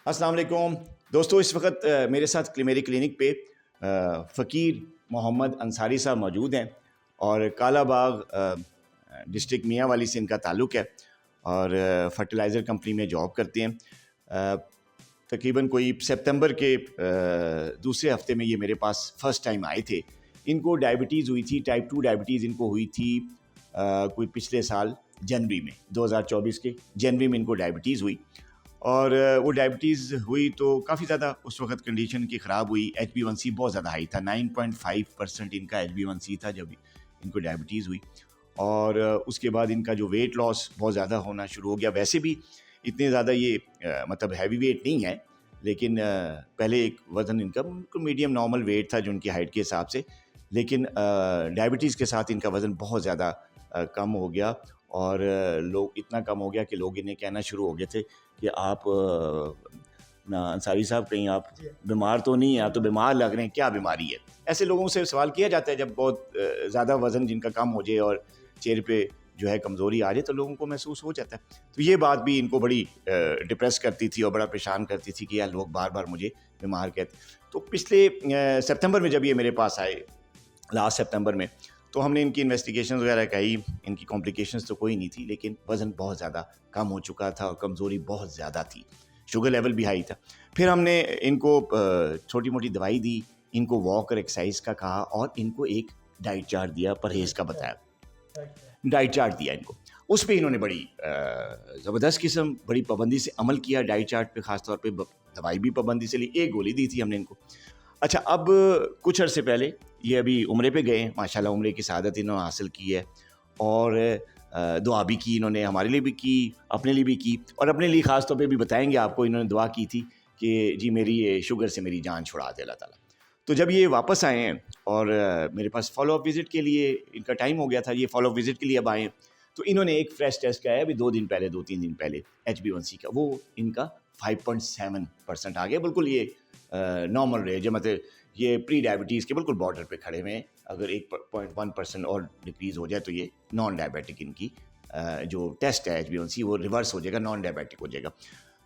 अस्सलाम वालेकुम दोस्तों। इस वक्त मेरे साथ मेरी क्लिनिक पे फ़कीर मोहम्मद अंसारी साहब मौजूद हैं और कालाबाग डिस्ट्रिक्ट मियांवाली से इनका ताल्लुक़ है और फर्टिलाइज़र कंपनी में जॉब करते हैं। तकरीबन कोई सितंबर के दूसरे हफ्ते में ये मेरे पास फ़र्स्ट टाइम आए थे। इनको डायबिटीज़ हुई थी, टाइप 2 डायबिटीज़ इनको हुई थी कोई पिछले साल जनवरी में, 2024 के जनवरी में इनको डायबिटीज़ हुई और वो डायबिटीज़ हुई तो काफ़ी ज़्यादा उस वक़्त कंडीशन इनकी ख़राब हुई। HbA1c बहुत ज़्यादा हाई था, 9.5% इनका HbA1c था जब इनको डायबिटीज़ हुई और उसके बाद इनका जो वेट लॉस बहुत ज़्यादा होना शुरू हो गया। वैसे भी इतने ज़्यादा ये मतलब हैवी वेट नहीं है, लेकिन पहले एक वज़न इनका मीडियम नॉर्मल वेट था जो उनकी हाइट के हिसाब से, लेकिन डायबिटीज़ के साथ इनका वज़न बहुत ज़्यादा कम हो गया और लोग इतना कम हो गया कि लोग इन्हें कहना शुरू हो गए थे कि आप ना अंसारी साहब कहीं आप बीमार तो नहीं हैं, आप तो बीमार लग रहे हैं, क्या बीमारी है। ऐसे लोगों से सवाल किया जाता है जब बहुत ज़्यादा वज़न जिनका कम हो जाए और चेहरे पे जो है कमज़ोरी आ जाए तो लोगों को महसूस हो जाता है। तो ये बात भी इनको बड़ी डिप्रेस करती थी और बड़ा परेशान करती थी कि यार लोग बार बार मुझे बीमार कहते। तो पिछले सितंबर में जब ये मेरे पास आए, लास्ट सितंबर में, तो हमने इनकी इन्वेस्टिगेशन वगैरह कही। इनकी कॉम्प्लिकेशंस तो कोई नहीं थी, लेकिन वज़न बहुत ज़्यादा कम हो चुका था और कमज़ोरी बहुत ज़्यादा थी, शुगर लेवल भी हाई था। फिर हमने इनको छोटी मोटी दवाई दी, इनको वॉक और एक्सरसाइज का कहा और इनको एक डाइट चार्ट दिया, परहेज़ का बताया, डाइट चार्ट दिया इनको। उस पे इन्होंने बड़ी ज़बरदस्त किस्म बड़ी पाबंदी से अमल किया। डाइट चार्ट पे ख़ास तौर पे दवाई भी पाबंदी से ली, एक गोली दी थी हमने इनको। अच्छा, अब कुछ अरसे पहले ये अभी उम्रे पे गए, माशाल्लाह उम्रे की सआदत इन्होंने हासिल की है और दुआ भी की इन्होंने, हमारे लिए भी की, अपने लिए भी की और अपने लिए ख़ास तौर पे भी बताएंगे आपको। इन्होंने दुआ की थी कि जी मेरी ये शुगर से मेरी जान छुड़ा दे अल्लाह ताला। तो जब ये वापस आए हैं और मेरे पास फॉलो अप विज़िट के लिए इनका टाइम हो गया था, ये फॉलो अप विज़िट के लिए अब आए हैं, तो इन्होंने एक फ्रेश टेस्ट कराया अभी 2-3 दिन पहले HbA1c का, वो इनका 5.7% आ गया। बिल्कुल ये नॉर्मल रेंज है, मतलब ये प्री डायबिटीज़ के बिल्कुल बॉर्डर पे खड़े हुए हैं। अगर 1.1% और डिक्रीज़ हो जाए तो ये नॉन डायबिटिक इनकी जो टेस्ट है HbA1c वो रिवर्स हो जाएगा, नॉन डायबिटिक हो जाएगा।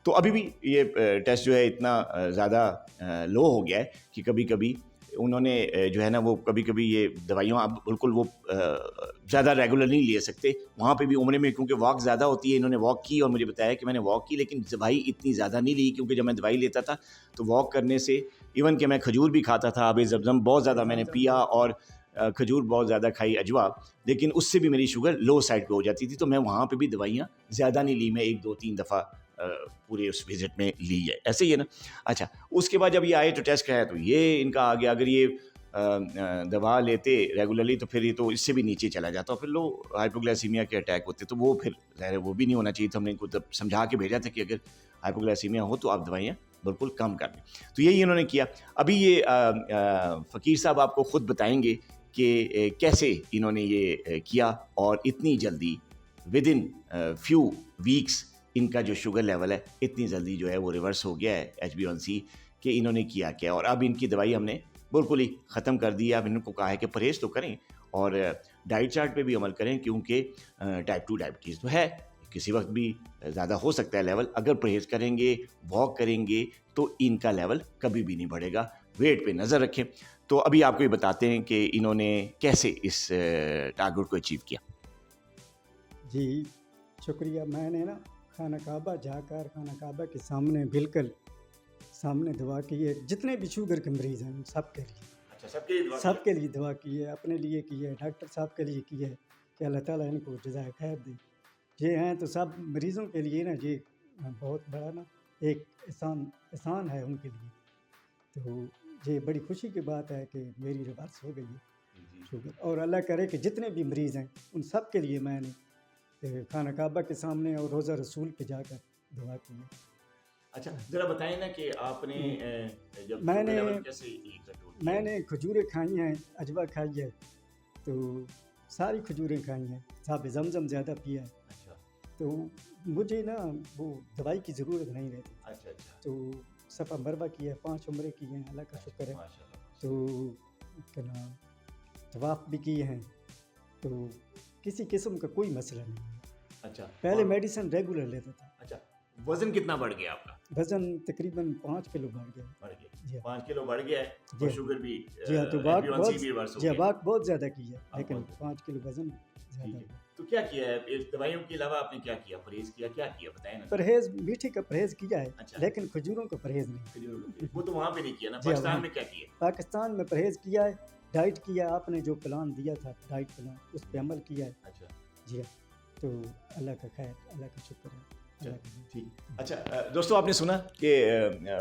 तो अभी भी ये टेस्ट जो है इतना ज़्यादा लो हो गया है कि कभी कभी उन्होंने जो है ना वो कभी कभी ये दवाइयाँ अब बिल्कुल वो ज़्यादा रेगुलर नहीं ले सकते। वहाँ पे भी उम्र में क्योंकि वॉक ज़्यादा होती है, इन्होंने वॉक की और मुझे बताया कि मैंने वॉक की, लेकिन दवाई इतनी ज़्यादा नहीं ली, क्योंकि जब मैं दवाई लेता था तो वॉक करने से इवन कि मैं खजूर भी खाता था, आब ज़मज़म बहुत ज़्यादा मैंने पिया और खजूर बहुत ज़्यादा खाई, अजवा, लेकिन उससे भी मेरी शुगर लो साइड पे हो जाती थी। तो मैं वहाँ पे भी दवाइयाँ ज़्यादा नहीं ली, मैं 1-2-3 दफ़ा पूरे उस विज़िट में ली है, ऐसे ही है ना। अच्छा, उसके बाद जब ये आए तो टेस्ट कराया तो ये इनका आ गया। अगर ये दवा लेते रेगुलरली तो फिर ये तो इससे भी नीचे चला जाता और फिर लो हाइपोग्लाइसीमिया के अटैक होते, तो वो फिर ज़ाहिर वो भी नहीं होना चाहिए। तो हमने इनको तब समझा के भेजा था कि अगर हाइपोग्लाइसीमिया हो तो आप दवाइयाँ बिल्कुल कम कर दें। तो यही इन्होंने किया। अभी ये फ़कीर साहब आपको ख़ुद बताएंगे कि कैसे इन्होंने ये किया और इतनी जल्दी विदिन फ्यू वीक्स इनका जो शुगर लेवल है इतनी जल्दी जो है वो रिवर्स हो गया है HbA1c कि इन्होंने किया क्या। और अब इनकी दवाई हमने बिल्कुल ही ख़त्म कर दी है। अब इनको कहा है कि परहेज़ तो करें और डाइट चार्ट पे भी अमल करें, क्योंकि टाइप 2 डायबिटीज़ तो है, किसी वक्त भी ज़्यादा हो सकता है लेवल। अगर परहेज़ करेंगे, वॉक करेंगे तो इनका लेवल कभी भी नहीं बढ़ेगा। वेट पे नज़र रखें। तो अभी आपको ये बताते हैं कि इन्होंने कैसे इस टारगेट को अचीव किया। जी शुक्रिया। मैंने ना खाना काबा जाकर खाना काबा के सामने बिल्कुल सामने दुआ की है। जितने भी शुगर के मरीज़ हैं उन सबके लिए, अच्छा, सबके लिए दुआ की है, अपने लिए की है, डॉक्टर साहब के लिए की है कि अल्लाह ताला इनको जज़ाए खैर दे। ये हैं तो सब मरीज़ों के लिए ना ये बहुत बड़ा ना एक एहसान है उनके लिए। तो ये बड़ी खुशी की बात है कि मेरी रिवर्स हो गई है शुगर, और अल्लाह करे कि जितने भी मरीज़ हैं उन सब के लिए मैंने खाना काबा के सामने और रोज़ा रसूल पे जाकर दुआ की है। अच्छा, ज़रा बताएं ना कि आपने जब शुगर मैंने लेवल कैसे ये कंट्रोल किया? मैंने खजूरें खाई हैं, अजवा खाई है, तो सारी खजूरें खाई हैं, साहब ज़मज़म ज़्यादा पिया है। अच्छा, तो मुझे ना वो दवाई की ज़रूरत नहीं रहती। अच्छा, अच्छा, तो सफ़ा मरवा की है, 5 उम्रें की हैं, अल्लाह का शुक्र है। माशाल्लाह। तो क्या नाम, तवाफ़ भी किए हैं, तो किसी किस्म का कोई मसला नहीं है। अच्छा पहले और मेडिसिन रेगुलर लेता था। अच्छा, वजन कितना बढ़ गया आपका? वज़न तकरीबन 5 किलो बढ़ गया। बढ़ गया, जी हाँ। 5 किलो बढ़ गया है जी और हाँ। शुगर भी जी हाँ, तो वाक HbA1c बहुत भी रिवर्स हो जी हाँ, गया। वाक बहुत ज़्यादा की है, अब लेकिन बहुत- 5 किलो वज़न ठीक ज़्यादा है। हुआ। तो क्या किया है इस दवाइयों के अलावा? आपने क्या किया, परहेज किया, क्या किया बताएं ना। परहेज़ मीठे का परहेज़ किया है, अच्छा। लेकिन खजूरों का परहेज़ नहीं। खजूर को किया। वो तो वहाँ पे नहीं किया ना, जी हाँ, पाकिस्तान वहाँ- में क्या किया? पाकिस्तान में परहेज़ किया है, डाइट किया, आपने जो प्लान दिया था, डाइट प्लान, उस पे अमल किया है। अच्छा जी हाँ, तो अल्लाह का खैर, अल्लाह का शुक्र है। अल्लाह का ठीक। अच्छा दोस्तों, आपने सुना कि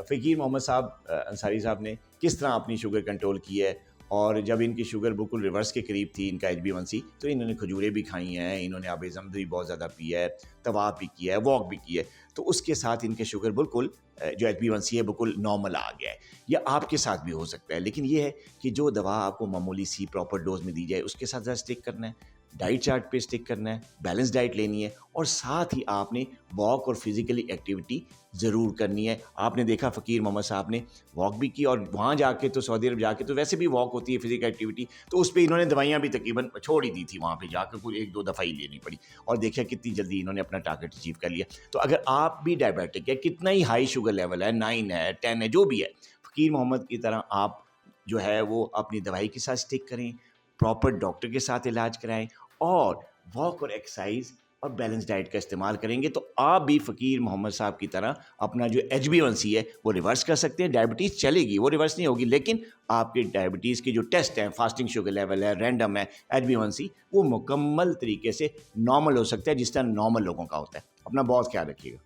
फ़कीर मोहम्मद साहब अंसारी साहब ने किस तरह अपनी शुगर कंट्रोल की है, और जब इनकी शुगर बिल्कुल रिवर्स के करीब थी, इनका HbA1c, तो इन्होंने खजूरें भी खाई हैं, इन्होंने आब ज़मज़म भी बहुत ज़्यादा पिया है, तवाफ़ भी किया है, वॉक भी किया है, तो उसके साथ इनके शुगर बिल्कुल जो HbA1c है बिल्कुल नॉर्मल आ गया है। यह आपके साथ भी हो सकता है, लेकिन ये है कि जो दवा आपको मामूली सी प्रॉपर डोज में दी जाए उसके साथ ज़रा स्टिक करना है, डाइट चार्ट पे स्टिक करना है, बैलेंस डाइट लेनी है, और साथ ही आपने वॉक और फिज़िकली एक्टिविटी ज़रूर करनी है। आपने देखा फ़कीर मोहम्मद साहब ने वॉक भी की, और वहाँ जाके तो सऊदी अरब जाके तो वैसे भी वॉक होती है फिज़िकल एक्टिविटी, तो उस पे इन्होंने दवाइयाँ भी तकरीबन छोड़ ही दी थी, वहाँ पे जाकर कोई 1-2 दफ़ा ही लेनी पड़ी, और देखिए कितनी जल्दी इन्होंने अपना टारगेट अचीव कर लिया। तो अगर आप भी डायबिटिक है, कितना ही हाई शुगर लेवल है, 9 है, 10 है, जो भी है, फ़कीर मोहम्मद की तरह आप जो है वो अपनी दवाई के साथ स्टिक करें, प्रॉपर डॉक्टर के साथ इलाज कराएं, और वॉक और एक्सरसाइज और बैलेंस डाइट का इस्तेमाल करेंगे तो आप भी फ़कीर मोहम्मद साहब की तरह अपना जो HbA1c है वो रिवर्स कर सकते हैं। डायबिटीज़ चलेगी, वो रिवर्स नहीं होगी, लेकिन आपके डायबिटीज़ के जो टेस्ट हैं, फास्टिंग शुगर लेवल है, रैंडम है, HbA1c, वो मुकम्मल तरीके से नॉर्मल हो सकता है, जिस तरह नॉर्मल लोगों का होता है। अपना बहुत ख्याल रखिएगा।